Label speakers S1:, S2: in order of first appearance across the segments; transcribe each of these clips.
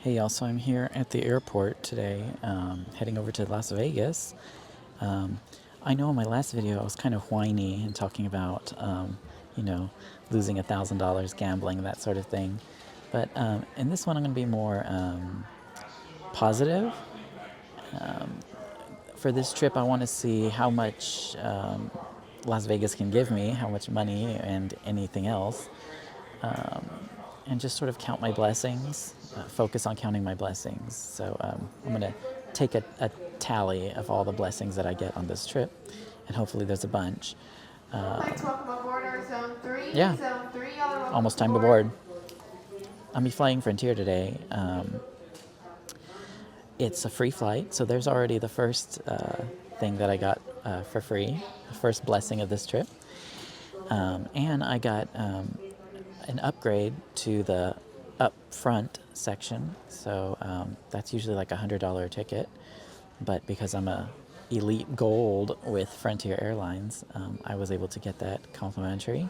S1: Hey y'all, so I'm here at the airport today, heading over to Las Vegas. I know in my last video I was kind of whiny and talking about, you know, losing $1,000 gambling, that sort of thing. But in this one I'm going to be more positive. For this trip I want to see how much Las Vegas can give me, how much money and anything else. And just sort of count my blessings, focus on counting my blessings. So I'm going to take a tally of all the blessings that I get on this trip, and hopefully there's a bunch.
S2: Welcome aboard our Zone 3.
S1: Yeah,
S2: Zone 3,
S1: almost time to board. I'll be flying Frontier today. It's a free flight, so there's already the first thing that I got for free, the first blessing of this trip. And I got an upgrade to the up front section, so that's usually like $100 ticket, but because I'm a elite gold with Frontier Airlines, I was able to get that complimentary.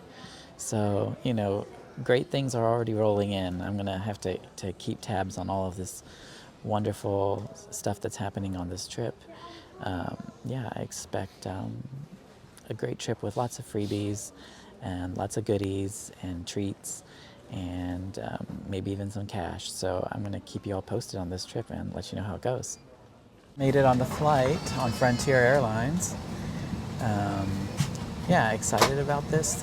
S1: So, you know, great things are already rolling in. I'm gonna have to keep tabs on all of this wonderful stuff that's happening on this trip. Yeah, I expect a great trip with lots of freebies and lots of goodies and treats and maybe even some cash. So I'm going to keep you all posted on this trip and let you know how it goes. Made it on the flight on Frontier Airlines. Yeah, excited about this.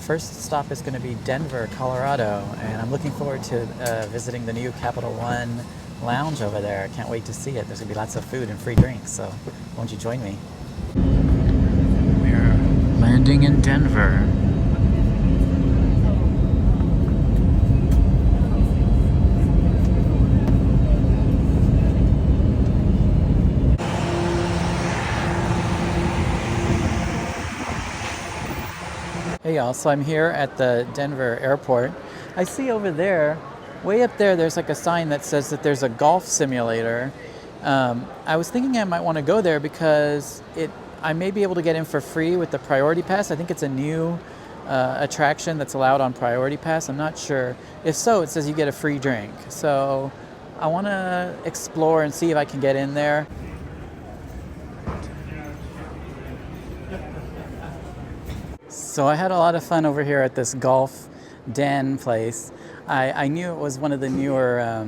S1: First stop is going to be Denver, Colorado, and I'm looking forward to visiting the new Capital One lounge over there. I can't wait to see it. There's going to be lots of food and free drinks, so won't you join me? We're landing in Denver. Hey y'all, so I'm here at the Denver airport. I see over there, way up there, there's like a sign that says that there's a golf simulator. I was thinking I might want to go there because I may be able to get in for free with the Priority Pass. I think it's a new attraction that's allowed on Priority Pass. I'm not sure. If so, it says you get a free drink. So I want to explore and see if I can get in there. So I had a lot of fun over here at this golf den place. I knew it was one of the newer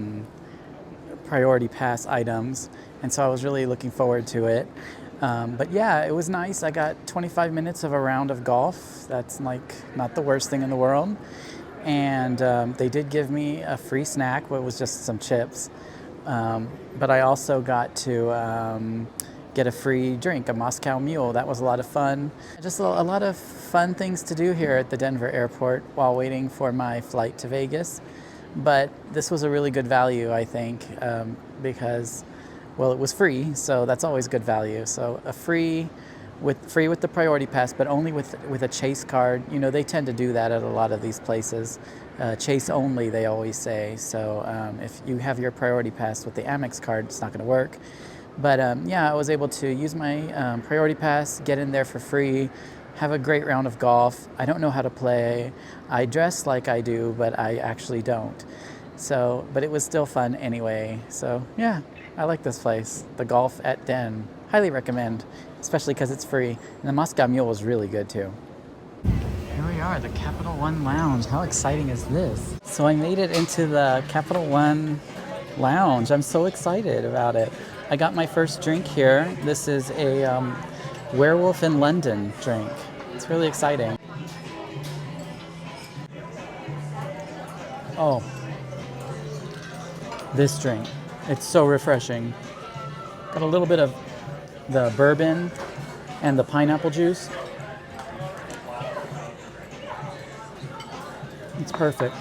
S1: Priority Pass items, and so I was really looking forward to it. But yeah, it was nice. I got 25 minutes of a round of golf. That's like not the worst thing in the world. And they did give me a free snack, but it was just some chips. But I also got to get a free drink, a Moscow Mule. That was a lot of fun. Just a lot of fun things to do here at the Denver airport while waiting for my flight to Vegas. But this was a really good value, I think, because, well, it was free, so that's always good value. So a free with the Priority Pass, but only with a Chase card. You know, they tend to do that at a lot of these places. Chase only, they always say. So if you have your Priority Pass with the Amex card, it's not going to work. But yeah, I was able to use my Priority Pass, get in there for free, have a great round of golf. I don't know how to play. I dress like I do, but I actually don't. So, but it was still fun anyway. So yeah, I like this place. The golf at Den. Highly recommend, especially because it's free. And the Moscow Mule was really good too. Here we are, the Capital One Lounge. How exciting is this? So I made it into the Capital One Lounge. I'm so excited about it. I got my first drink here. This is a Werewolf in London drink. It's really exciting. Oh, this drink. It's so refreshing. Got a little bit of the bourbon and the pineapple juice. It's perfect.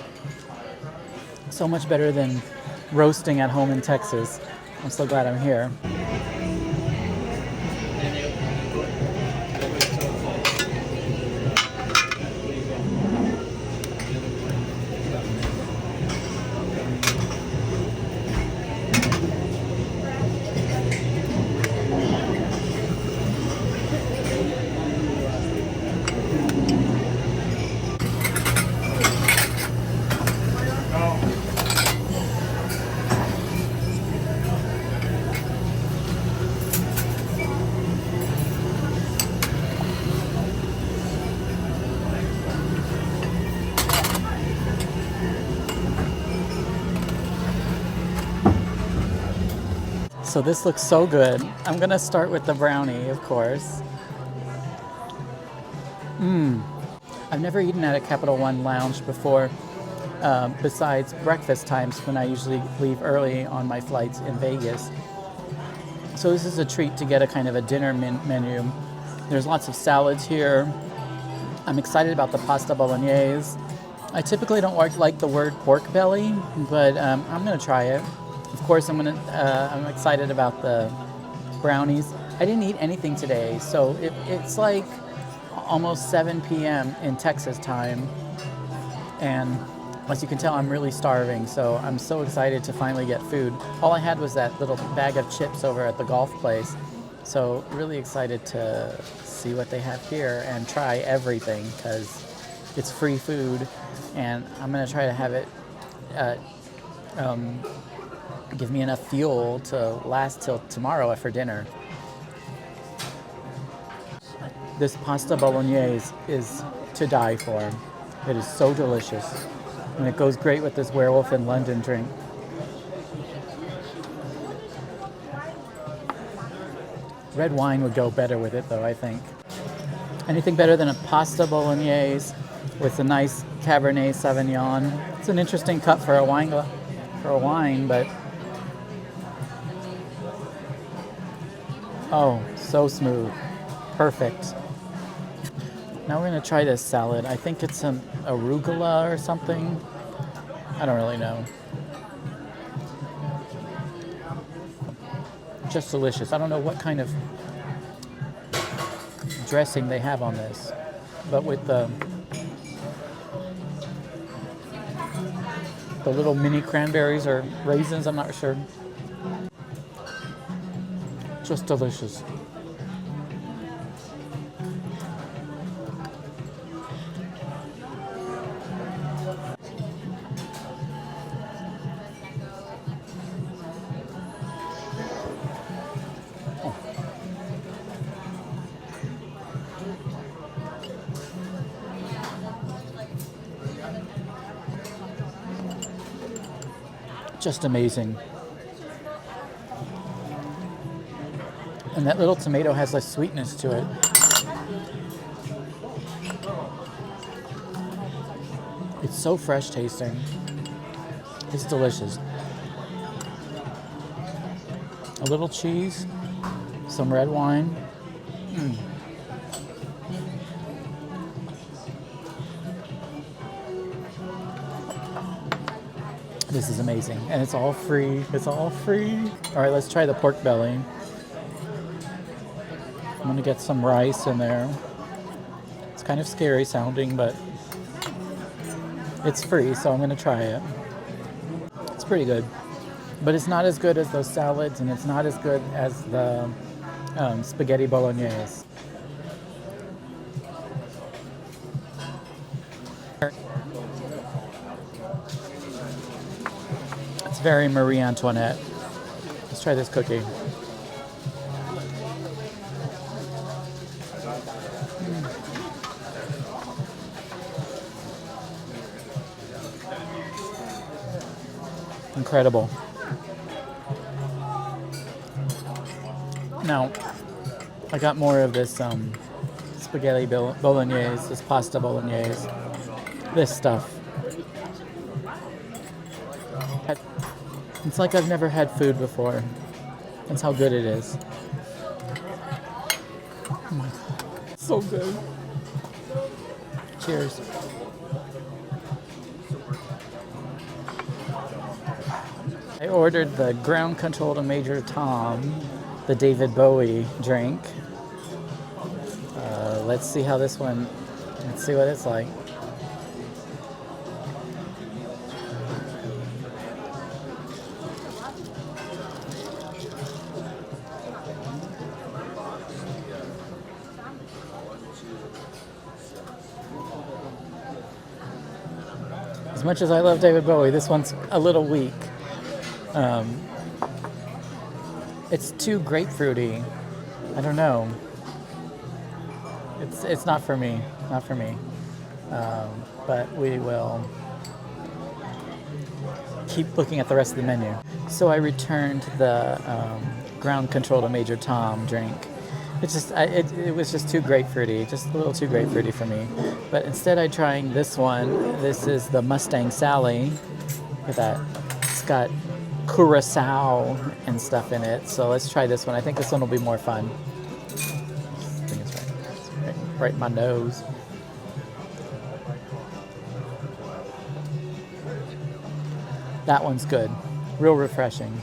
S1: So much better than roasting at home in Texas. I'm so glad I'm here. So this looks so good. I'm gonna start with the brownie, of course. I've never eaten at a Capital One lounge before, besides breakfast times when I usually leave early on my flights in Vegas. So this is a treat to get a kind of a dinner menu. There's lots of salads here. I'm excited about the pasta bolognese. I typically don't like the word pork belly, but I'm gonna try it. Of course, I'm excited about the brownies. I didn't eat anything today, so it's like almost 7 p.m. in Texas time, and as you can tell, I'm really starving, so I'm so excited to finally get food. All I had was that little bag of chips over at the golf place, so really excited to see what they have here and try everything because it's free food, and I'm gonna try to have it give me enough fuel to last till tomorrow for dinner. This pasta bolognese is to die for. It is so delicious. And it goes great with this Werewolf in London drink. Red wine would go better with it though, I think. Anything better than a pasta bolognese with a nice Cabernet Sauvignon. It's an interesting cut for a wine, but oh, so smooth. Perfect. Now we're gonna try this salad. I think it's some arugula or something. I don't really know. Just delicious. I don't know what kind of dressing they have on this, but with the little mini cranberries or raisins, I'm not sure. Just delicious. Just amazing. And that little tomato has a sweetness to it. It's so fresh tasting. It's delicious. A little cheese, some red wine. This is amazing, and it's all free. It's all free. All right, let's try the pork belly. I'm gonna get some rice in there. It's kind of scary sounding, but it's free, so I'm gonna try it. It's pretty good, but it's not as good as those salads, and it's not as good as the spaghetti bolognese. It's very Marie Antoinette. Let's try this cookie. Incredible. Now, I got more of this spaghetti bolognese, this pasta bolognese, this stuff. It's like I've never had food before. That's how good it is. Oh my God. So good. Cheers. I ordered the ground control to Major Tom, the David Bowie drink. Let's see how this one, let's see what it's like. As much as I love David Bowie, this one's a little weak. It's too grapefruity. I don't know. It's not for me. Not for me. But we will keep looking at the rest of the menu. So I returned the ground control to Major Tom drink. It was just too grapefruity, just a little too grapefruity for me. But instead I'm trying this one. This is the Mustang Sally. Look at that. It's got curacao and stuff in it. So let's try this one. I think this one will be more fun. I think it's right. It's right in my nose. That one's good. Real refreshing.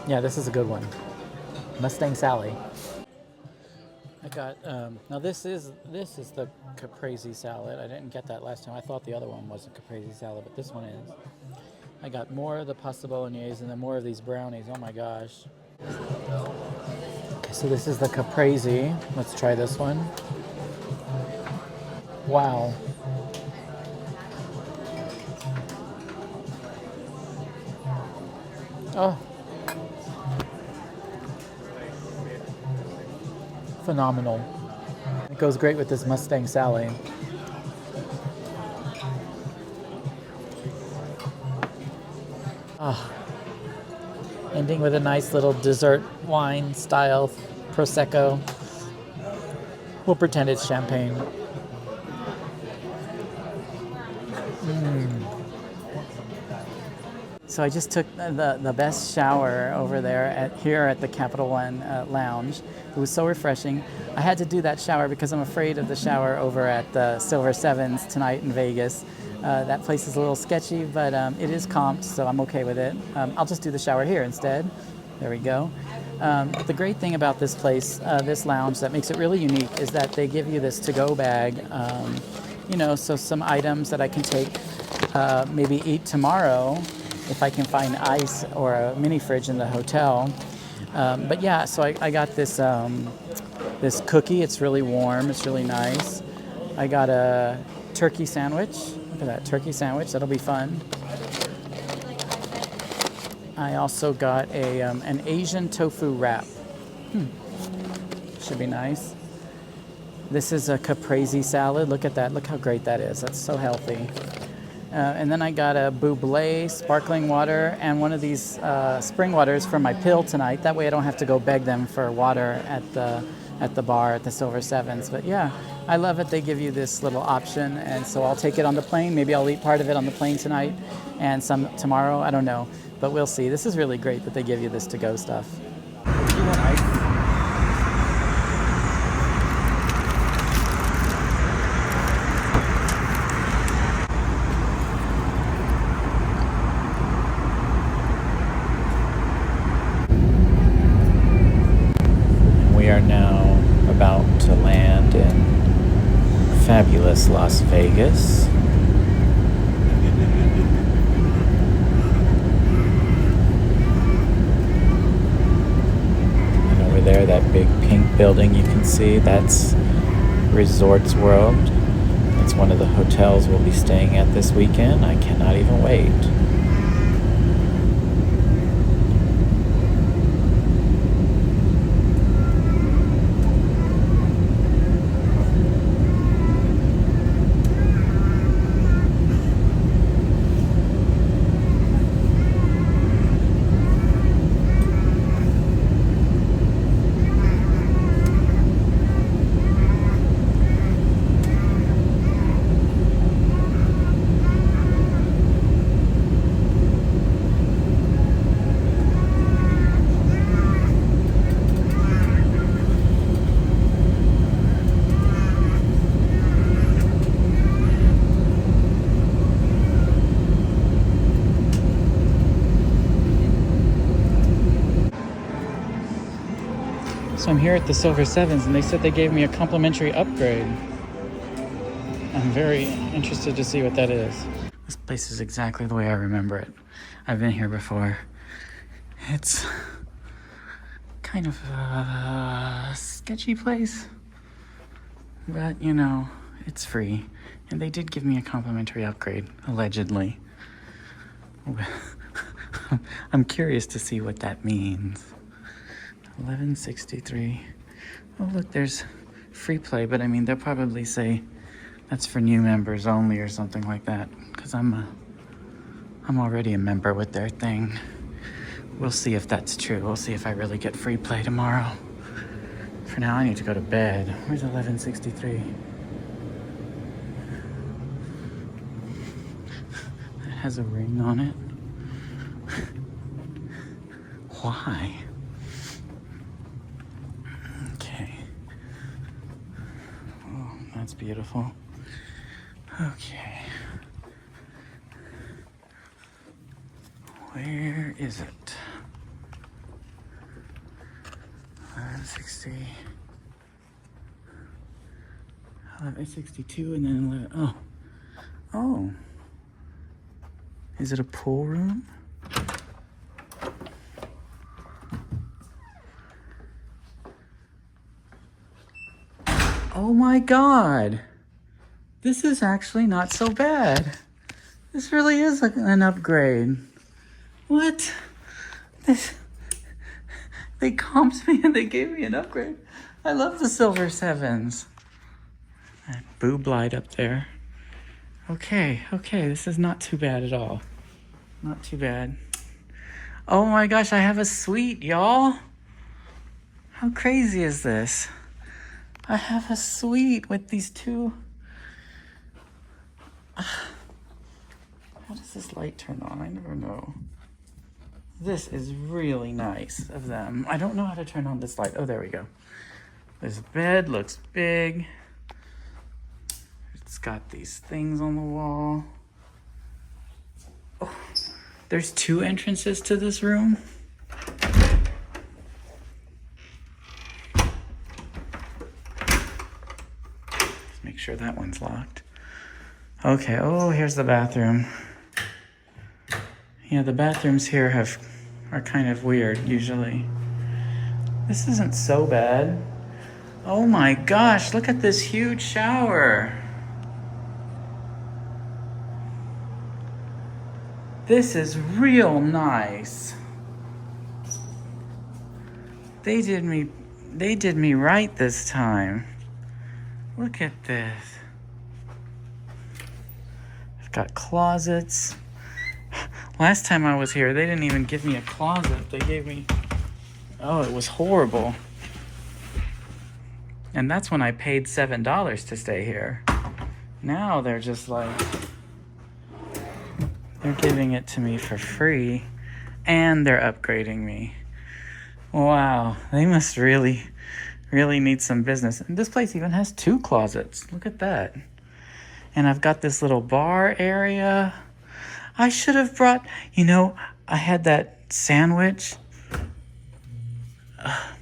S1: Yeah, this is a good one. Mustang Sally. I got now this is the caprese salad. I didn't get that last time. I thought the other one was a caprese salad, but this one is. I got more of the pasta bolognese and then more of these brownies. Oh my gosh. Okay, so this is the caprese. Let's try this one. Wow. Oh. Phenomenal. It goes great with this Mustang Sally. Ah. Ending with a nice little dessert wine style Prosecco. We'll pretend it's champagne. So I just took the best shower over there here at the Capital One Lounge. It was so refreshing. I had to do that shower because I'm afraid of the shower over at the Silver Sevens tonight in Vegas. That place is a little sketchy, but it is comped, so I'm okay with it. I'll just do the shower here instead. There we go. The great thing about this place, this lounge, that makes it really unique is that they give you this to-go bag. So some items that I can take, maybe eat tomorrow, if I can find ice or a mini fridge in the hotel. But yeah, so I got this this cookie. It's really warm. It's really nice. I got a turkey sandwich. Look at that turkey sandwich. That'll be fun. I also got an Asian tofu wrap. Should be nice. This is a caprese salad. Look at that. Look how great that is. That's so healthy. And then I got a Bublé sparkling water and one of these spring waters for my pill tonight. That way I don't have to go beg them for water at the bar at the Silver Sevens. But yeah, I love it. They give you this little option, and so I'll take it on the plane. Maybe I'll eat part of it on the plane tonight and some tomorrow. I don't know, but we'll see. This is really great that they give you this to-go stuff. You want ice? We are now about to land in fabulous Las Vegas. And over there, that big pink building you can see, that's Resorts World. It's one of the hotels we'll be staying at this weekend. I cannot even wait. So I'm here at the Silver Sevens, and they said they gave me a complimentary upgrade. I'm very interested to see what that is. This place is exactly the way I remember it. I've been here before. It's kind of a sketchy place, but it's free. And they did give me a complimentary upgrade, allegedly. I'm curious to see what that means. 1163. Oh, look, there's free play, but I mean, they'll probably say that's for new members only or something like that, because I'm already a member with their thing. We'll see if that's true. We'll see if I really get free play tomorrow. For now, I need to go to bed. Where's 1163? It has a ring on it. Why? Okay. Oh, that's beautiful. Okay. Where is it? 1160. 1162 and then 11. Oh. Oh. Is it a pool room? Oh my God. This is actually not so bad. This really is an upgrade. What? They comped me and they gave me an upgrade. I love the silver sevens. That boob light up there. Okay, this is not too bad at all. Not too bad. Oh my gosh, I have a suite, y'all. How crazy is this? I have a suite with these two. How does this light turn on? I never know. This is really nice of them. I don't know how to turn on this light. Oh, there we go. This bed looks big. It's got these things on the wall. Oh, there's two entrances to this room. Let's make sure that one's locked. Okay, oh, here's the bathroom. Yeah, the bathrooms here are kind of weird usually. This isn't so bad. Oh my gosh, look at this huge shower. This is real nice. They did me right this time. Look at this. I've got closets. Last time I was here, they didn't even give me a closet. They gave me, oh, it was horrible. And that's when I paid $7 to stay here. Now they're just like, they're giving it to me for free and they're upgrading me. Wow, they must really need some business. And this place even has two closets. Look at that. And I've got this little bar area. I should have brought, I had that sandwich. I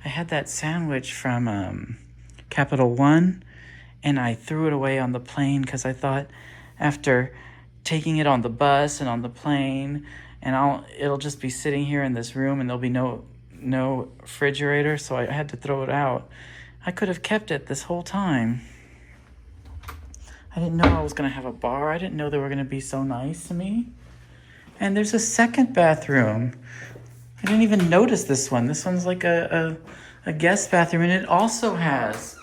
S1: had that sandwich from Capital One, and I threw it away on the plane because I thought after taking it on the bus and on the plane, and it'll just be sitting here in this room, and there'll be no refrigerator, so I had to throw it out. I could have kept it this whole time. I didn't know I was going to have a bar. I didn't know they were going to be so nice to me. And there's a second bathroom. I didn't even notice this one. This one's like a guest bathroom, and it also has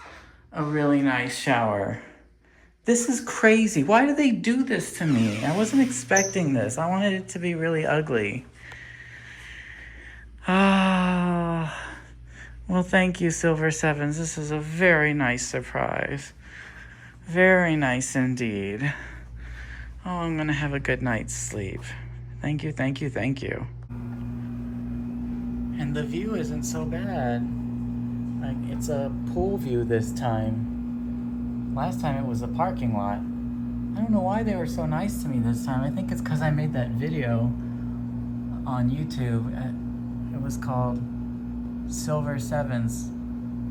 S1: a really nice shower. This is crazy. Why do they do this to me? I wasn't expecting this. I wanted it to be really ugly. Ah, well, thank you, Silver Sevens. This is a very nice surprise. Very nice indeed. Oh, I'm gonna have a good night's sleep. Thank you. And the view isn't so bad. Like, it's a pool view this time. Last time it was a parking lot. I don't know why they were so nice to me this time. I think it's because I made that video on YouTube. It was called Silver Sevens.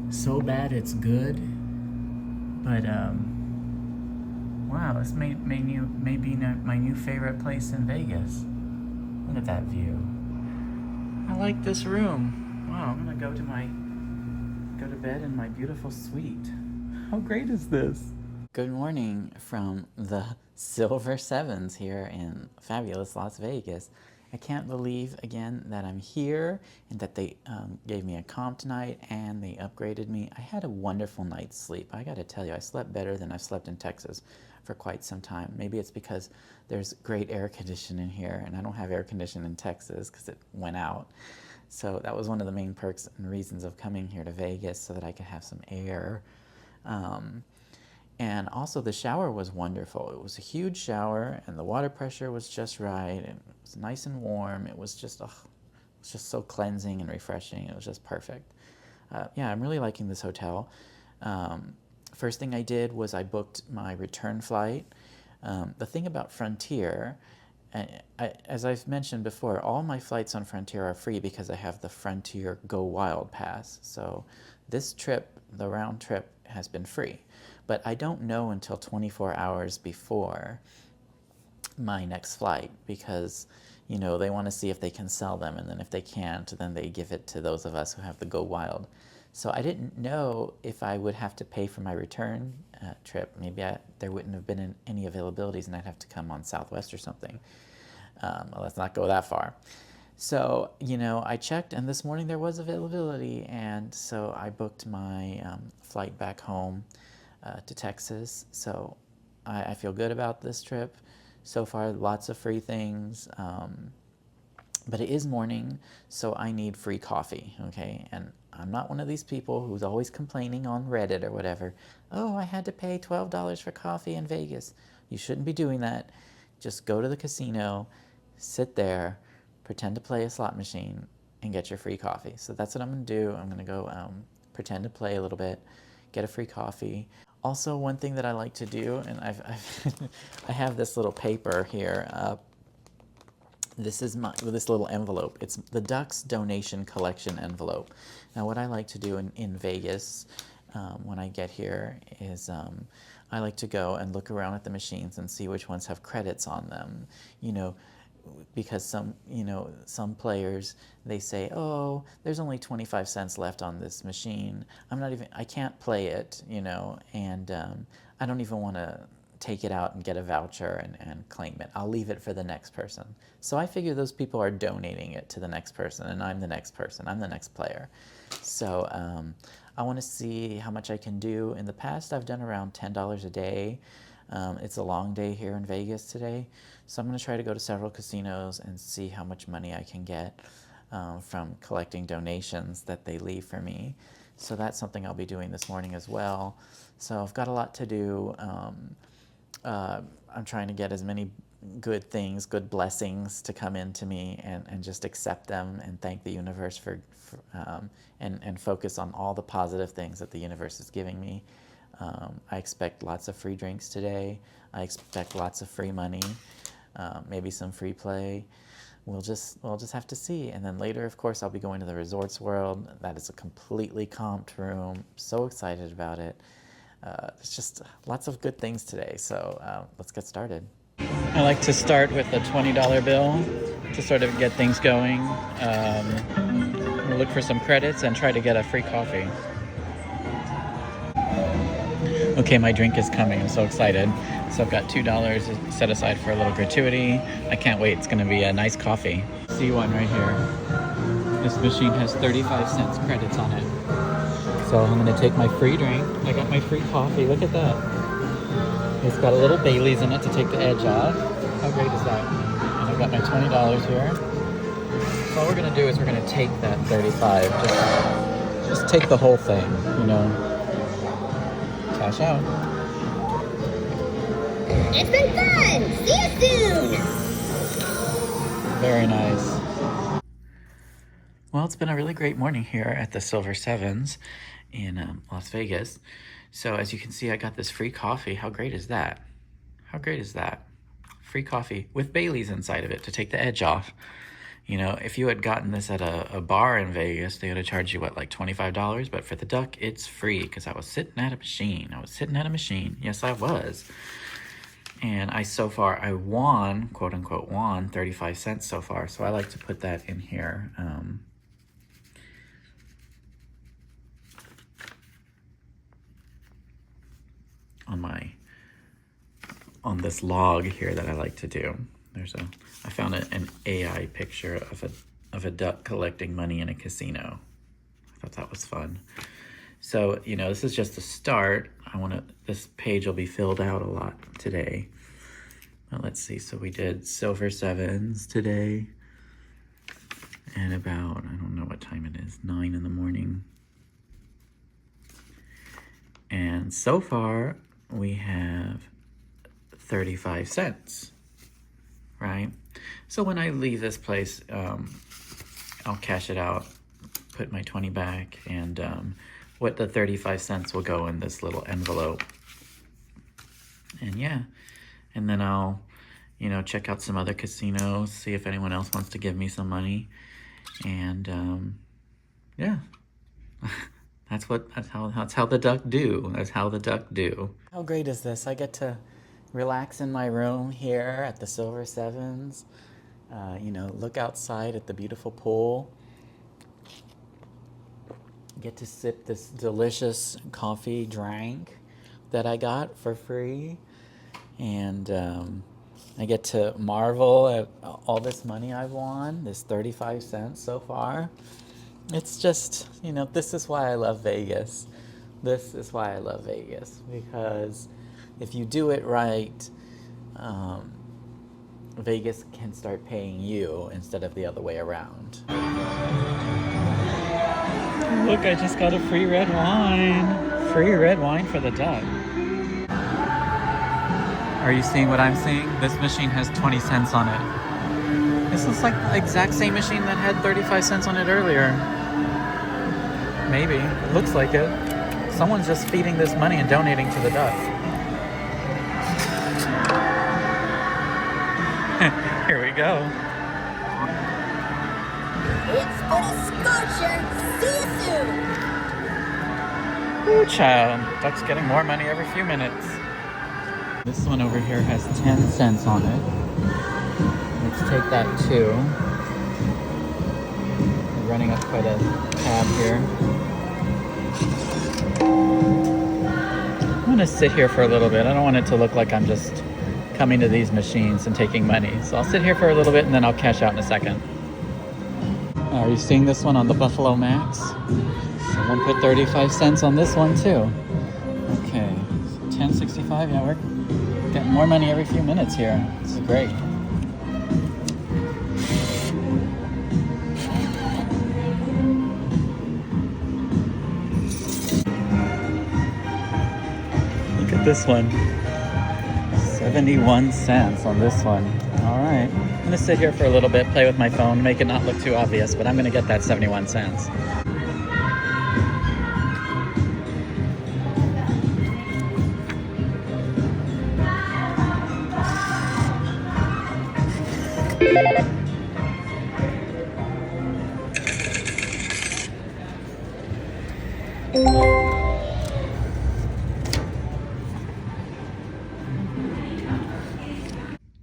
S1: So bad it's good. But, wow, this may be my new favorite place in Vegas. Look at that view. I like this room. Wow, I'm gonna go to bed in my beautiful suite. How great is this? Good morning from the Silver Sevens here in fabulous Las Vegas. I can't believe again that I'm here and that they gave me a comp tonight and they upgraded me. I had a wonderful night's sleep. I gotta tell you, I slept better than I've slept in Texas for quite some time. Maybe it's because there's great air conditioning here, and I don't have air conditioning in Texas because it went out. So that was one of the main perks and reasons of coming here to Vegas, so that I could have some air. And also the shower was wonderful. It was a huge shower, and the water pressure was just right, and it was nice and warm. It was just so cleansing and refreshing. It was just perfect. Yeah, I'm really liking this hotel. First thing I did was I booked my return flight. The thing about Frontier, as I've mentioned before, all my flights on Frontier are free because I have the Frontier Go Wild Pass. So this trip, the round trip, has been free. But I don't know until 24 hours before my next flight because, you know, they want to see if they can sell them. And then if they can't, then they give it to those of us who have the Go Wild. So I didn't know if I would have to pay for my return trip. Maybe there wouldn't have been any availabilities and I'd have to come on Southwest or something. Well, let's not go that far. So, you know, I checked, and this morning there was availability, and so I booked my flight back home to Texas. So I feel good about this trip. So far, lots of free things. But it is morning, so I need free coffee, okay? And I'm not one of these people who's always complaining on Reddit or whatever. Oh, I had to pay $12 for coffee in Vegas. You shouldn't be doing that. Just go to the casino, sit there, pretend to play a slot machine, and get your free coffee. So that's what I'm going to do. I'm going to go pretend to play a little bit, get a free coffee. Also, one thing that I like to do, and I have this little paper here. This is this little envelope. It's the Ducks donation collection envelope. Now, what I like to do in Vegas when I get here is I like to go and look around at the machines and see which ones have credits on them. You know, because some players, they say, oh, there's only 25 cents left on this machine. I can't play it, you know, and I don't even want to take it out and get a voucher and claim it. I'll leave it for the next person. So I figure those people are donating it to the next person, and I'm the next person. I'm the next player. So I want to see how much I can do. In the past, I've done around $10 a day. It's a long day here in Vegas today, so I'm going to try to go to several casinos and see how much money I can get from collecting donations that they leave for me. So that's something I'll be doing this morning as well. So I've got a lot to do. I'm trying to get as many good things, good blessings to come into me and just accept them and thank the universe and focus on all the positive things that the universe is giving me. I expect lots of free drinks today. I expect lots of free money, maybe some free play. We'll just have to see. And then later, of course, I'll be going to the Resorts World. That is a completely comped room. So excited about it. There's just lots of good things today. So let's get started. I like to start with a $20 bill to sort of get things going. We'll look for some credits and try to get a free coffee. Okay, my drink is coming. I'm so excited. So I've got $2 set aside for a little gratuity. I can't wait. It's going to be a nice coffee. See one right here. This machine has 35 cents credits on it. So I'm going to take my free drink. I got my free coffee. Look at that. It's got a little Bailey's in it to take the edge off. How great is that? And I've got my $20 here. So all we're going to do is we're going to take that 35. Just take the whole thing, you know. Cash out.
S3: It's been fun! See you soon!
S1: Very nice. Well, it's been a really great morning here at the Silver Sevens in Las Vegas. So as you can see, I got this free coffee. How great is that? How great is that? Free coffee with Bailey's inside of it to take the edge off. You know, if you had gotten this at a bar in Vegas, they would have charged you, what, like $25? But for the Duck, it's free because I was sitting at a machine. Yes, I was. And I won, quote unquote, won 35 cents so far. So I like to put that in here. On this log here that I like to do. I found an AI picture of a duck collecting money in a casino. I thought that was fun. So, you know, this is just the start. This page will be filled out a lot today. But let's see, so we did silver sevens today at about, I don't know what time it is, 9 in the morning. And so far we have 35 cents, right? So when I leave this place, I'll cash it out, put my 20 back, and what the 35 cents will go in this little envelope. And yeah, and then I'll, you know, check out some other casinos, see if anyone else wants to give me some money. And yeah, that's how the duck do. That's how the duck do. How great is this? I get to relax in my room here at the Silver Sevens. You know, look outside at the beautiful pool. Get to sip this delicious coffee drink that I got for free. And I get to marvel at all this money I've won, this 35 cents so far. It's just, you know, this is why I love Vegas. This is why I love Vegas, because if you do it right, Vegas can start paying you instead of the other way around. Look, I just got a free red wine. Free red wine for the duck. Are you seeing what I'm seeing? This machine has 20 cents on it. This looks like the exact same machine that had 35 cents on it earlier. Maybe. It looks like it. Someone's just feeding this money and donating to the duck. Here we go.
S3: It's for the scorcher. See you soon.
S1: Ooh, child. Duck's getting more money every few minutes. This one over here has 10 cents on it. Let's take that too. We're running up quite a tab here. I'm gonna sit here for a little bit. I don't want it to look like I'm just coming to these machines and taking money. So I'll sit here for a little bit and then I'll cash out in a second. Are you seeing this one on the Buffalo Max? Someone put 35 cents on this one too. Okay, so 10.65, yeah, we're getting more money every few minutes here. This is great. Look at this one. 71 cents on this one. All right. I'm gonna sit here for a little bit, play with my phone, make it not look too obvious, but I'm gonna get that 71 cents.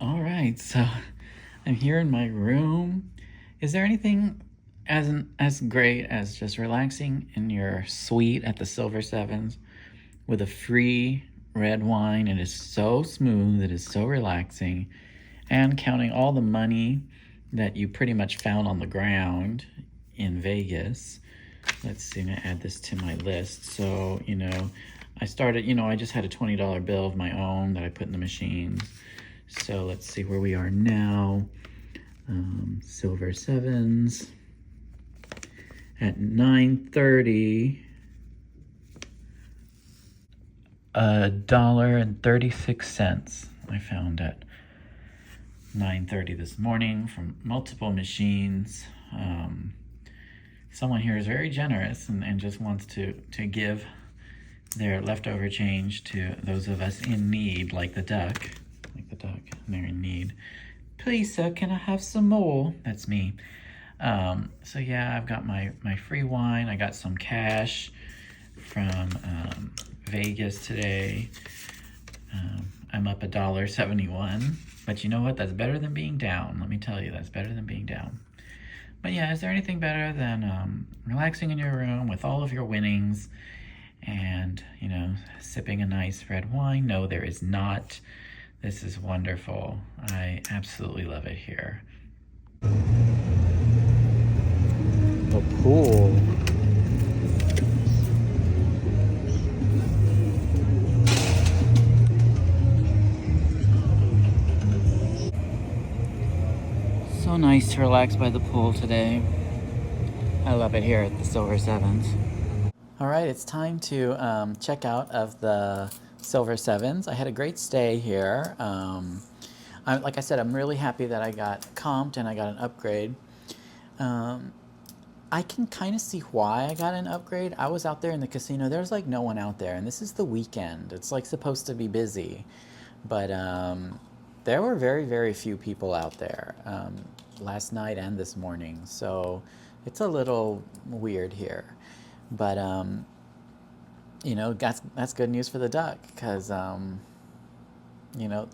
S1: All right, so I'm here in my room. Is there anything as great as just relaxing in your suite at the Silver Sevens with a free red wine? It is so smooth, it is so relaxing, and counting all the money that you pretty much found on the ground in Vegas. Let's see, I'm gonna add this to my list. So, you know, I started, you know, I just had a $20 bill of my own that I put in the machines. So let's see where we are now. Silver Sevens at 9:30, $1.36 I found at 9:30 this morning from multiple machines. Someone here is very generous and just wants to give their leftover change to those of us in need, like the duck. They're in need. Please, sir, can I have some more? That's me. So yeah, I've got my free wine. I got some cash from Vegas today. I'm up $1.71. But you know what? That's better than being down. Let me tell you, that's better than being down. But yeah, is there anything better than relaxing in your room with all of your winnings and, you know, sipping a nice red wine? No, there is not. This is wonderful. I absolutely love it here. The pool. nice to relax by the pool today. I love it here at the Silver Sevens. All right, it's time to check out of the Silver Sevens. I had a great stay here. Like I said, I'm really happy that I got comped and I got an upgrade. I can kind of see why I got an upgrade. I was out there in the casino. There's like no one out there, and this is the weekend. It's like supposed to be busy, but there were very, very few people out there last night and this morning. So it's a little weird here, but you know, that's good news for the duck because you know,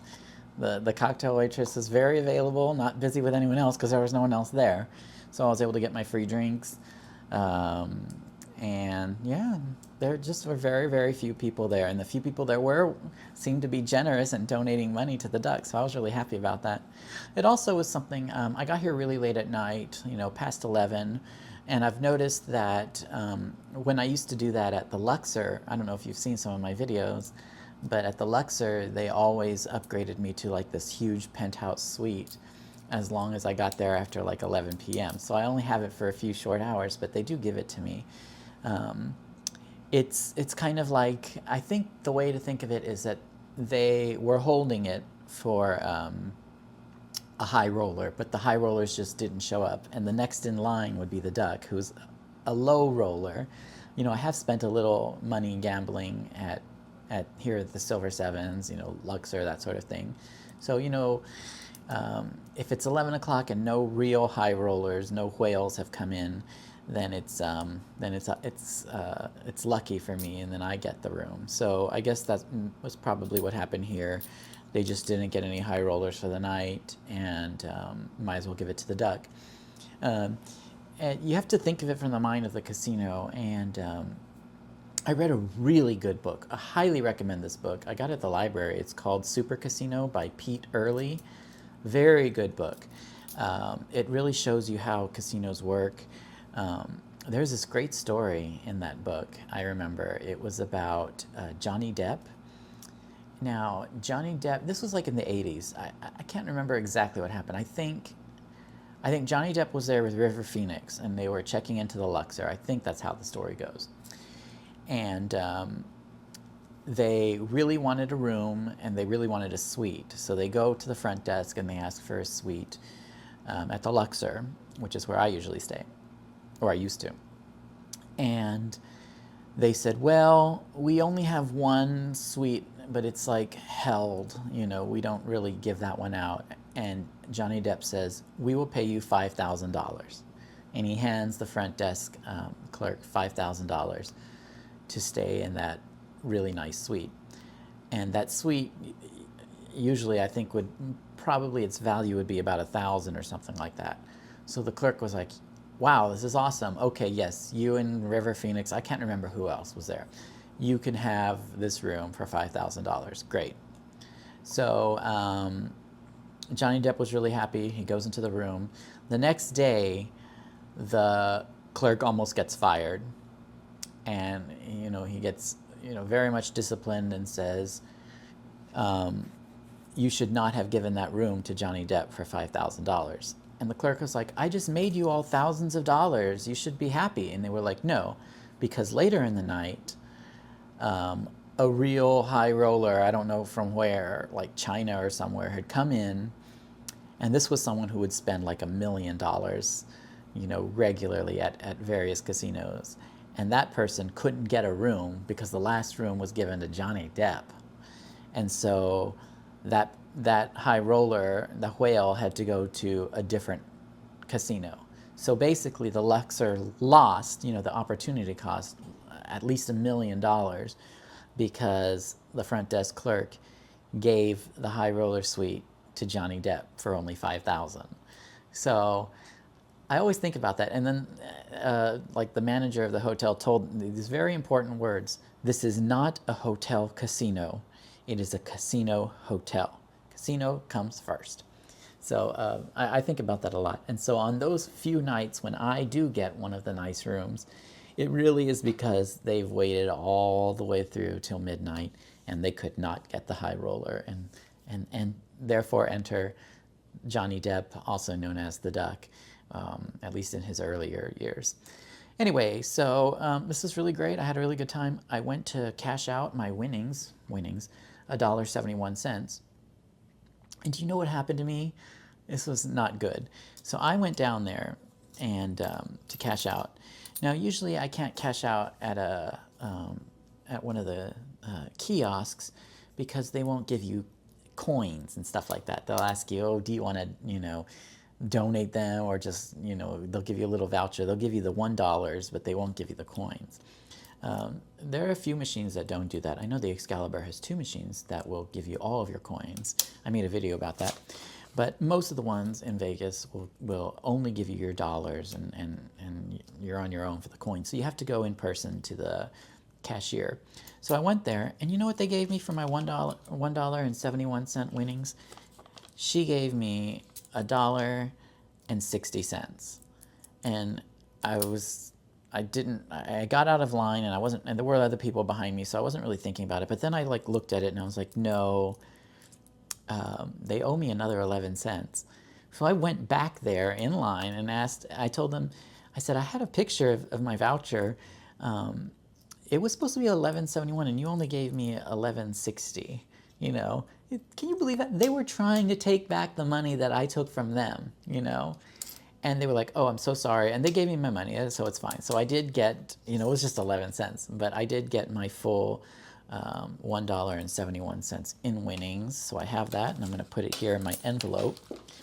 S1: the cocktail waitress is very available, not busy with anyone else because there was no one else there. So I was able to get my free drinks. And yeah, there just were very, very few people there. And the few people there were seemed to be generous and donating money to the duck. So I was really happy about that. It also was something, I got here really late at night, you know, past 11. And I've noticed that when I used to do that at the Luxor, I don't know if you've seen some of my videos, but at the Luxor, they always upgraded me to like this huge penthouse suite as long as I got there after like 11 p.m. So I only have it for a few short hours, but they do give it to me. It's kind of like, I think the way to think of it is that they were holding it for a high roller, but the high rollers just didn't show up. And the next in line would be the duck, who's a low roller. You know, I have spent a little money gambling at here at the Silver Sevens, you know, Luxor, that sort of thing. So, you know, if it's 11 o'clock and no real high rollers, no whales have come in, then it's lucky for me, and then I get the room. So I guess that was probably what happened here. They just didn't get any high rollers for the night, and might as well give it to the duck. And you have to think of it from the mind of the casino, and I read a really good book. I highly recommend this book. I got it at the library. It's called Super Casino by Pete Early. Very good book. It really shows you how casinos work. There's this great story in that book, I remember. It was about Johnny Depp. Now, Johnny Depp, this was like in the 80s. I can't remember exactly what happened. I think Johnny Depp was there with River Phoenix, and they were checking into the Luxor. I think that's how the story goes. And they really wanted a room, and they really wanted a suite. So they go to the front desk, and they ask for a suite at the Luxor, which is where I usually stay, or I used to. And they said, well, we only have one suite, but it's like held, you know, we don't really give that one out. And Johnny Depp says, we will pay you $5,000. And he hands the front desk clerk $5,000 to stay in that really nice suite. And that suite, usually I think would, probably its value would be about $1,000 or something like that. So the clerk was like, wow, this is awesome. Okay, yes, you and River Phoenix, I can't remember who else was there. You can have this room for $5,000. Great. So Johnny Depp was really happy. He goes into the room. The next day, the clerk almost gets fired. And, you know, he gets, you know, very much disciplined and says, you should not have given that room to Johnny Depp for $5,000. And the clerk was like, I just made you all thousands of dollars. You should be happy. And they were like, no, because later in the night, a real high roller, I don't know from where, like China or somewhere, had come in. And this was someone who would spend like $1 million, you know, regularly at various casinos. And that person couldn't get a room because the last room was given to Johnny Depp. And so that high roller, the whale, had to go to a different casino. So basically the Luxor lost, you know, the opportunity cost at least $1 million because the front desk clerk gave the high roller suite to Johnny Depp for only $5,000. So I always think about that. And then like the manager of the hotel told me these very important words: this is not a hotel casino. It is a casino hotel. Casino comes first. So I think about that a lot. And so on those few nights when I do get one of the nice rooms, it really is because they've waited all the way through till midnight and they could not get the high roller and therefore enter Johnny Depp, also known as the Duck, at least in his earlier years. Anyway, so this is really great. I had a really good time. I went to cash out my winnings, $1.71. And do you know what happened to me? This was not good. So I went down there and to cash out. Now, usually I can't cash out at at one of the kiosks because they won't give you coins and stuff like that. They'll ask you, oh, do you want to, donate them, or just, they'll give you a little voucher. They'll give you the $1, but they won't give you the coins. There are a few machines that don't do that. I know the Excalibur has 2 machines that will give you all of your coins. I made a video about that. But most of the ones in Vegas will only give you your dollars, and you're on your own for the coins. So you have to go in person to the cashier. So I went there, and you know what they gave me for my $1.71 winnings? She gave me $1.60, and I got out of line, and there were other people behind me, so I wasn't really thinking about it. But then I looked at it, and I was like, no, they owe me another 11 cents. So I went back there in line and I told them, I said, I had a picture of my voucher. It was supposed to be $11.71, and you only gave me $11.60. Can you believe that? They were trying to take back the money that I took from them, And they were like, oh, I'm so sorry. And they gave me my money, so it's fine. So I did get, it was just 11 cents, but I did get my full $1.71 in winnings. So I have that, and I'm going to put it here in my envelope.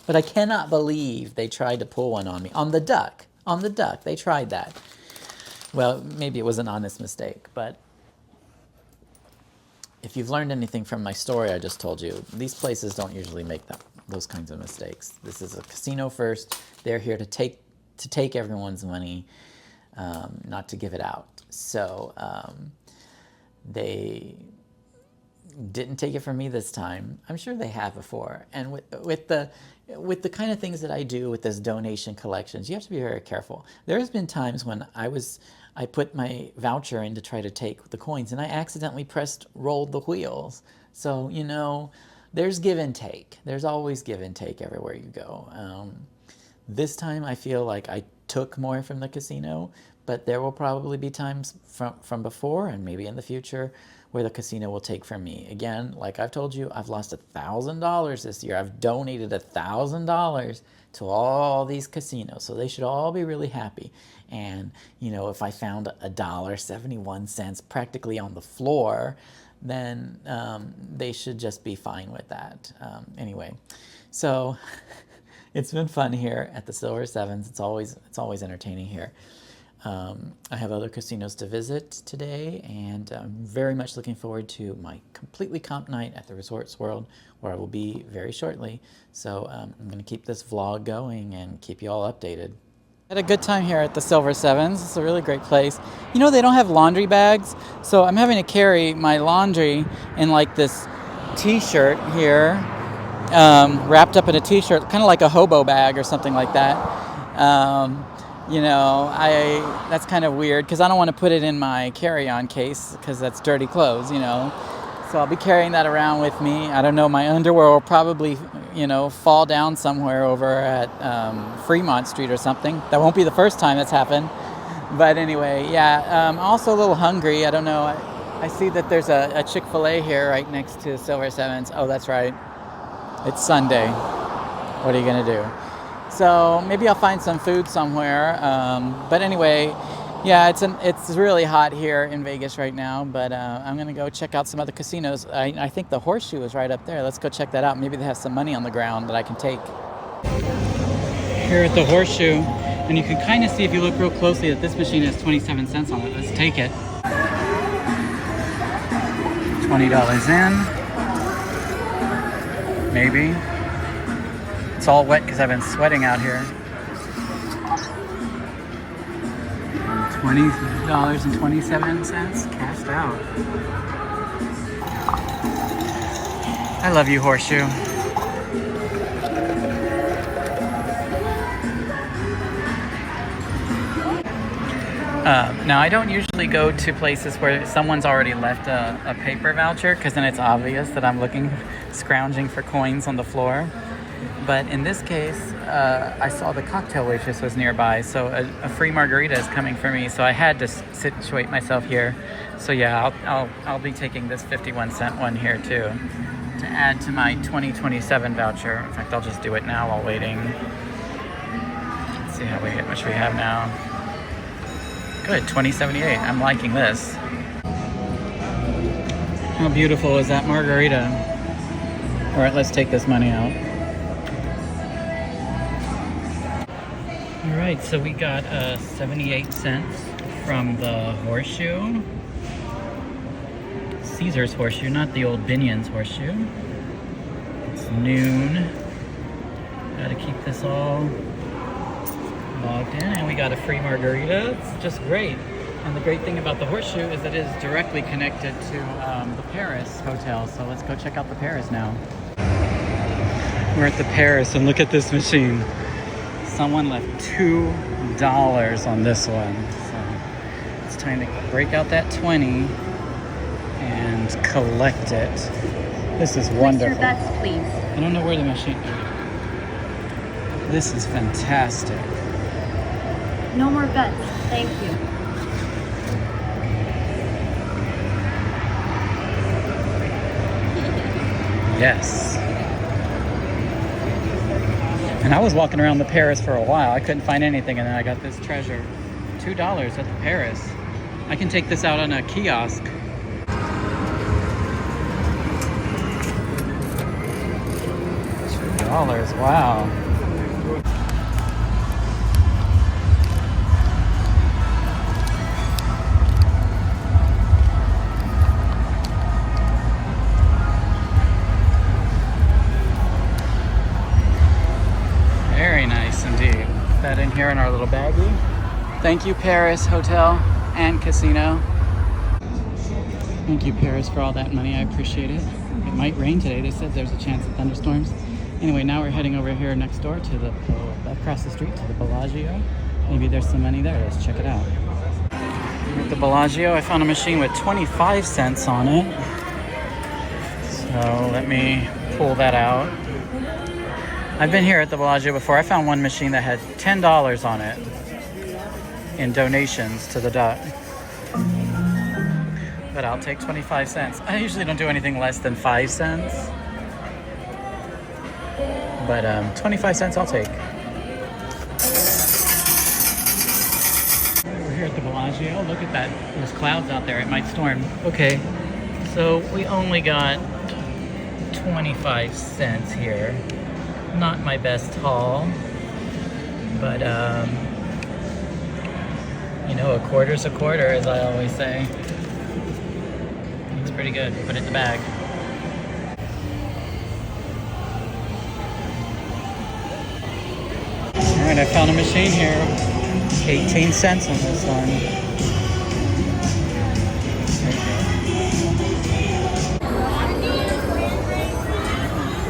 S1: But I cannot believe they tried to pull one on me. On the duck. They tried that. Well, maybe it was an honest mistake, but if you've learned anything from my story I just told you, these places don't usually make those kinds of mistakes. This is a casino first. They're here to take everyone's money, not to give it out. So they didn't take it from me this time. I'm sure they have before. And with the kind of things that I do with this donation collections, you have to be very careful. There's been times when I put my voucher in to try to take the coins, and I accidentally rolled the wheels. So, there's give and take. There's always give and take everywhere you go. This time I feel like I took more from the casino, but there will probably be times from before and maybe in the future where the casino will take from me. Again, like I've told you, I've lost $1,000 this year. I've donated $1,000 to all these casinos, so they should all be really happy. And, if I found $1.71 practically on the floor, then they should just be fine with that. Anyway, so it's been fun here at the Silver Sevens. It's always entertaining here. I have other casinos to visit today, and I'm very much looking forward to my completely comp night at the Resorts World, where I will be very shortly. So I'm going to keep this vlog going and keep you all updated. I had a good time here at the Silver Sevens. It's a really great place. They don't have laundry bags, so I'm having to carry my laundry in this t-shirt here, wrapped up in a t-shirt, kind of like a hobo bag or something like that. That's kind of weird because I don't want to put it in my carry-on case because that's dirty clothes, So I'll be carrying that around with me. I don't know, my underwear will probably, fall down somewhere over at Fremont Street or something. That won't be the first time that's happened. But anyway, yeah, I'm also a little hungry. I don't know. I see that there's a Chick-fil-A here right next to Silver Sevens. Oh, that's right. It's Sunday. What are you going to do? So maybe I'll find some food somewhere. But anyway, yeah, it's really hot here in Vegas right now. But I'm going to go check out some other casinos. I think the Horseshoe is right up there. Let's go check that out. Maybe they have some money on the ground that I can take. Here at the Horseshoe, and you can kind of see if you look real closely that this machine has 27 cents on it. Let's take it. $20 in. Maybe. It's all wet because I've been sweating out here. $20.27 cashed out. I love you, Horseshoe. Now, I don't usually go to places where someone's already left a paper voucher because then it's obvious that I'm scrounging for coins on the floor. But in this case, I saw the cocktail waitress was nearby, so a free margarita is coming for me. So I had to situate myself here. So yeah, I'll be taking this 51-cent one here too, to add to my 2027 voucher. In fact, I'll just do it now while waiting. Let's see how much we have now. Good, 2078. I'm liking this. How beautiful is that margarita? All right, let's take this money out. All right, so we got 78 cents from the Horseshoe. Caesar's Horseshoe, not the old Binion's Horseshoe. It's noon. Gotta keep this all logged in, and we got a free margarita. It's just great. And the great thing about the Horseshoe is that it is directly connected to the Paris hotel. So let's go check out the Paris now. We're at the Paris, and look at this machine. Someone left $2 on this one. So it's time to break out that 20 and collect it. This is wonderful.
S3: Place your bets, please.
S1: I don't know where the machine is. This is fantastic.
S3: No more bets. Thank you.
S1: Yes. And I was walking around the Paris for a while. I couldn't find anything, and then I got this treasure. $2 at the Paris. I can take this out on a kiosk. $2, wow. Very nice indeed. Put that in here in our little baggie. Thank you, Paris Hotel and Casino. Thank you, Paris, for all that money. I appreciate it. It might rain today. They said there's a chance of thunderstorms. Anyway, now we're heading over here next door to the, across the street to the Bellagio. Maybe there's some money there. Let's check it out. At the Bellagio, I found a machine with 25 cents on it. So let me pull that out. I've been here at the Bellagio before. I found one machine that had $10 on it in donations to the duck. But I'll take 25 cents. I usually don't do anything less than 5 cents. But 25 cents I'll take. We're here at the Bellagio. Look at that. There's clouds out there. It might storm. Okay, so we only got 25 cents here. Not my best haul, but you know, a quarter's a quarter, as I always say. It's pretty good. Put it in the bag. All right, I found a machine here. 18 cents on this one.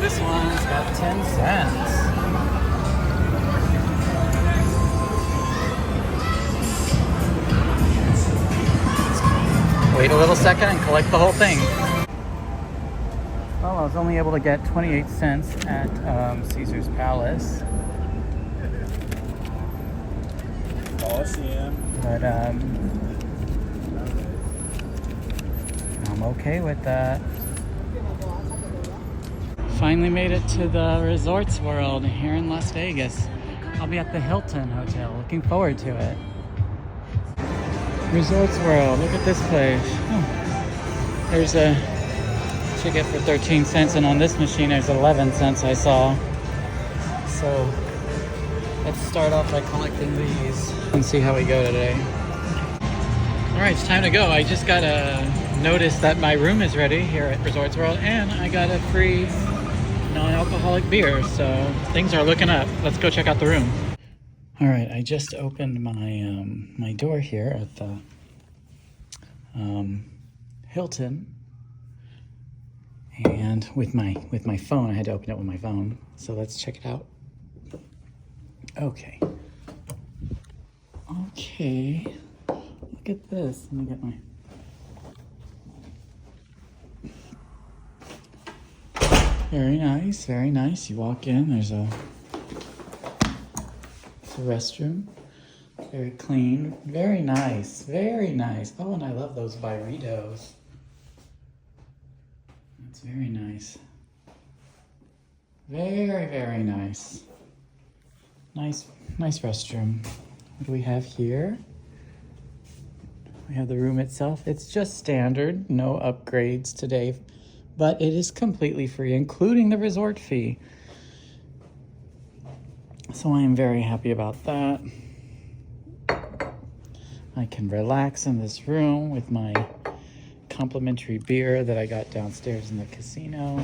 S1: This one's got 10 cents. Wait a little second and collect the whole thing. Well, I was only able to get 28 cents at Caesar's Palace. But I'm okay with that. Finally made it to the Resorts World here in Las Vegas. I'll be at the Hilton Hotel. Looking forward to it. Resorts World. Look at this place. Oh, there's a ticket for 13 cents, and on this machine there's 11 cents I saw. So let's start off by collecting these and see how we go today. All right, it's time to go. I just got a notice that my room is ready here at Resorts World, and I got a free non-alcoholic beer, so things are looking up. Let's go check out the room. All right, I just opened my my door here at the Hilton, and with my phone, I had to open it with my phone. So let's check it out. Okay. Look at this. Let me get my. Very nice, very nice. You walk in, there's a restroom. Very clean, very nice, very nice. Oh, and I love those burritos. That's very nice. Very, very nice. Nice restroom. What do we have here? We have the room itself. It's just standard, no upgrades today, but it is completely free, including the resort fee. So I am very happy about that. I can relax in this room with my complimentary beer that I got downstairs in the casino.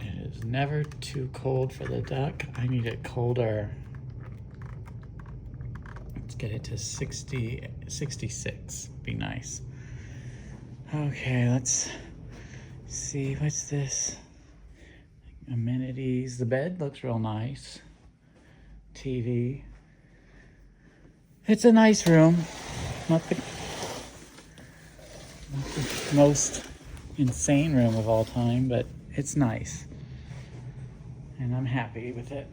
S1: It is never too cold for the duck. I need it colder. Let's get it to 60, 66. Be nice. Okay, let's see. What's this? Amenities. The bed looks real nice. TV. It's a nice room. Not the most insane room of all time, but it's nice. And I'm happy with it.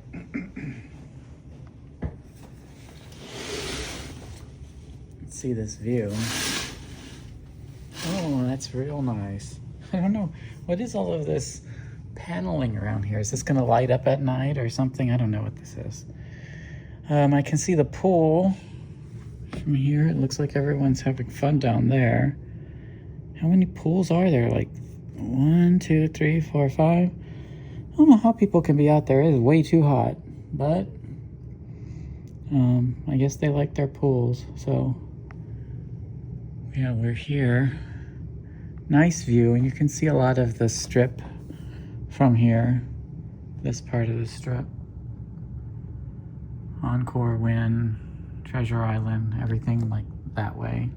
S1: Let's see this view. Oh, that's real nice. I don't know. What is all of this paneling around here? Is this going to light up at night or something? I don't know what this is. I can see the pool from here. It looks like everyone's having fun down there. How many pools are there? Like 1, 2, 3, 4, 5. I don't know how people can be out there. It is way too hot, but I guess they like their pools. So yeah, we're here. Nice view, and you can see a lot of the strip from here. This part of the strip. Encore Wynn, Treasure Island, everything like that way.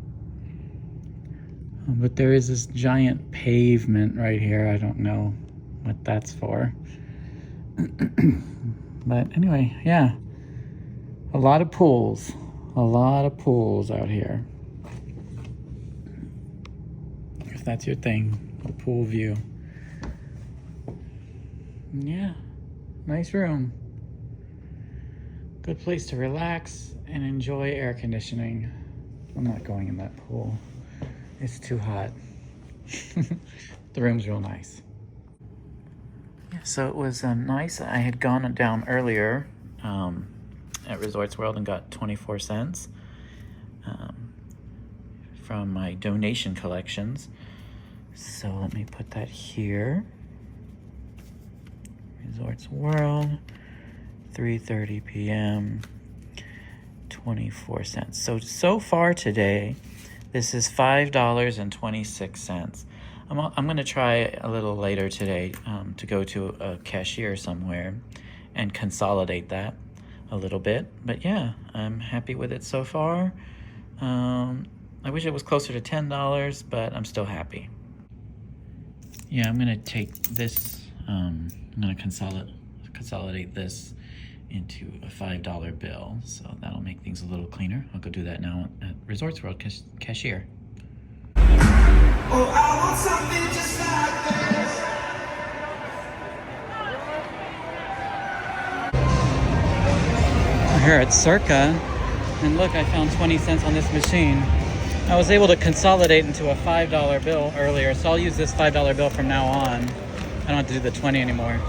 S1: But there is this giant pavement right here. I don't know what that's for. But anyway, yeah. A lot of pools. A lot of pools out here. If that's your thing, a pool view. Yeah, nice room. Good place to relax and enjoy air conditioning. I'm not going in that pool. It's too hot. The room's real nice. Yeah, so it was nice. I had gone down earlier at Resorts World and got 24 cents from my donation collections. So let me put that here. Resorts World, 3:30 p.m., 24 cents. So far today, this is $5.26. I'm going to try a little later today to go to a cashier somewhere and consolidate that a little bit. But yeah, I'm happy with it so far. I wish it was closer to $10, but I'm still happy. Yeah, I'm going to take this, I'm going to consolidate this into a $5 bill, so that'll make things a little cleaner. I'll go do that now at Resorts World cashier. Oh, I want something just like this. We're here at Circa, and look, I found 20 cents on this machine. I was able to consolidate into a $5 bill earlier, so I'll use this $5 bill from now on. I don't have to do the 20 anymore.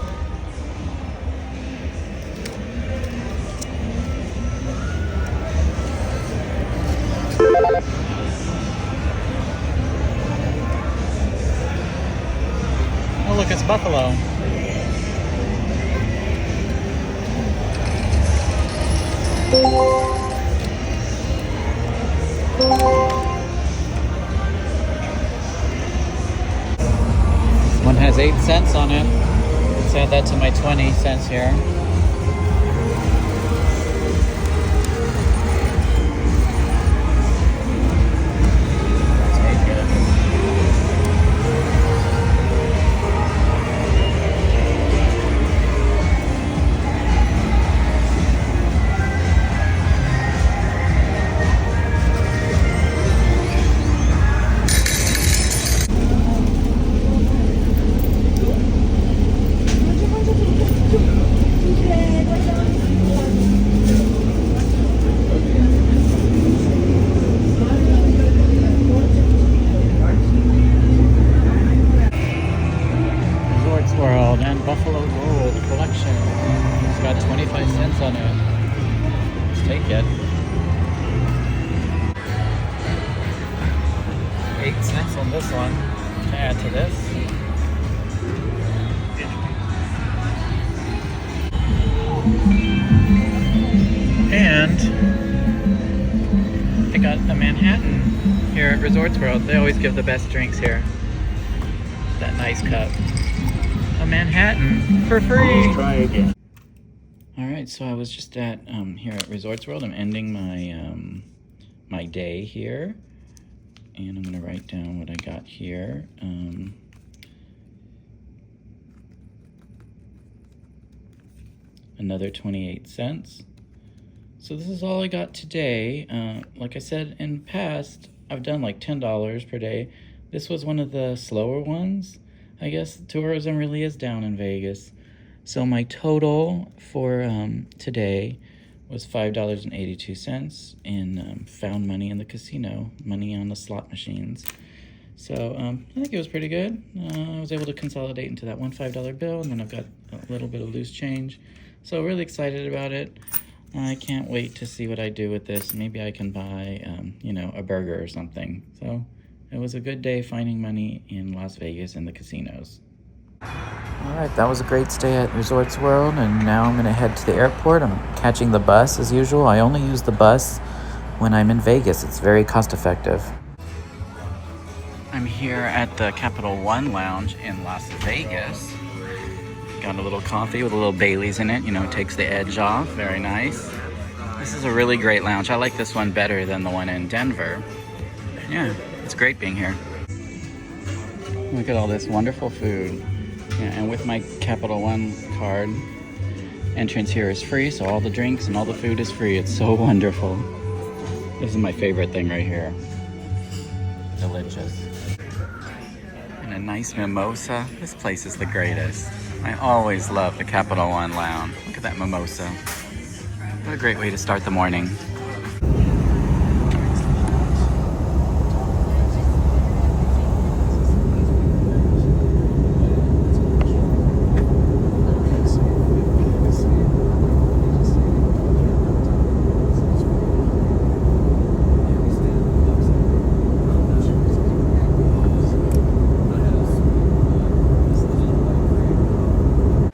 S1: Oh, look, it's buffalo. This one has 8 cents on it. Let's add that to my 20 cents here. it. 8 cents on this one to add to this. And I got a Manhattan here at Resorts World. They always give the best drinks here. That nice cup. A Manhattan for free.
S4: Let's try again.
S1: All right, so I was just at here at Resorts World. I'm ending my my day here, and I'm gonna write down what I got here. Another 28 cents. So this is all I got today. Like I said in past, I've done like $10 per day. This was one of the slower ones. I guess tourism really is down in Vegas. So my total for today was $5.82 in found money in the casino, money on the slot machines. So I think it was pretty good. I was able to consolidate into that one $5 bill, and then I've got a little bit of loose change. So really excited about it. I can't wait to see what I do with this. Maybe I can buy, you know, a burger or something. So it was a good day finding money in Las Vegas and the casinos. All right, that was a great stay at Resorts World, and now I'm going to head to the airport. I'm catching the bus as usual. I only use the bus when I'm in Vegas. It's very cost effective. I'm here at the Capital One Lounge in Las Vegas. Got a little coffee with a little Bailey's in it. You know, it takes the edge off. Very nice. This is a really great lounge. I like this one better than the one in Denver. Yeah, it's great being here. Look at all this wonderful food. Yeah, and with my Capital One card, entrance here is free, so all the drinks and all the food is free. It's so wonderful. This is my favorite thing right here. Delicious. And a nice mimosa. This place is the greatest. I always love the Capital One Lounge. Look at that mimosa. What a great way to start the morning.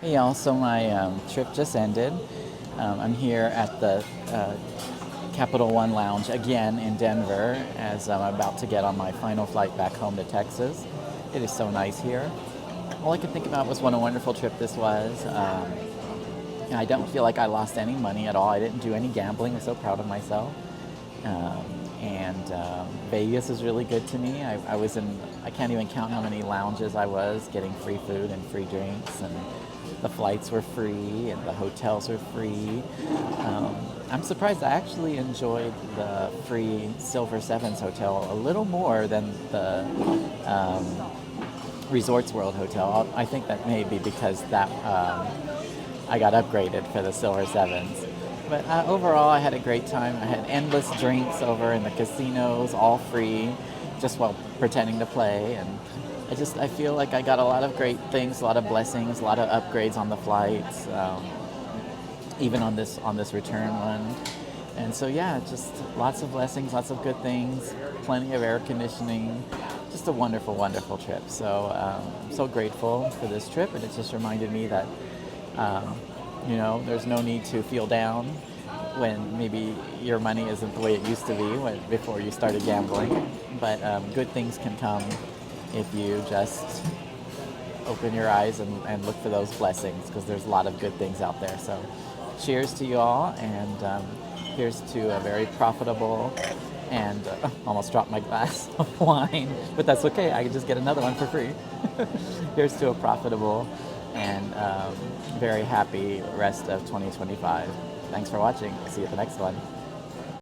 S1: Hey y'all, so my trip just ended. I'm here at the Capital One Lounge again in Denver as I'm about to get on my final flight back home to Texas. It is so nice here. All I could think about was what a wonderful trip this was. And I don't feel like I lost any money at all. I didn't do any gambling. I'm so proud of myself. Vegas is really good to me. I can't even count how many lounges I was getting free food and free drinks, and the flights were free and the hotels were free. I'm surprised I actually enjoyed the free Silver Sevens hotel a little more than the Resorts World hotel. I think that may be because that I got upgraded for the Silver Sevens. But overall, I had a great time. I had endless drinks over in the casinos, all free, just while pretending to play. And I feel like I got a lot of great things, a lot of blessings, a lot of upgrades on the flights, even on this return one. And so yeah, just lots of blessings, lots of good things, plenty of air conditioning, just a wonderful, wonderful trip. So I'm so grateful for this trip, and it just reminded me that you know, there's no need to feel down when maybe your money isn't the way it used to be before you started gambling. But good things can come if you just open your eyes and look for those blessings, because there's a lot of good things out there. So cheers to you all, and here's to a very profitable and almost dropped my glass of wine, but that's okay. I can just get another one for free. Here's to a profitable and very happy rest of 2025. Thanks for watching. See you at the next one.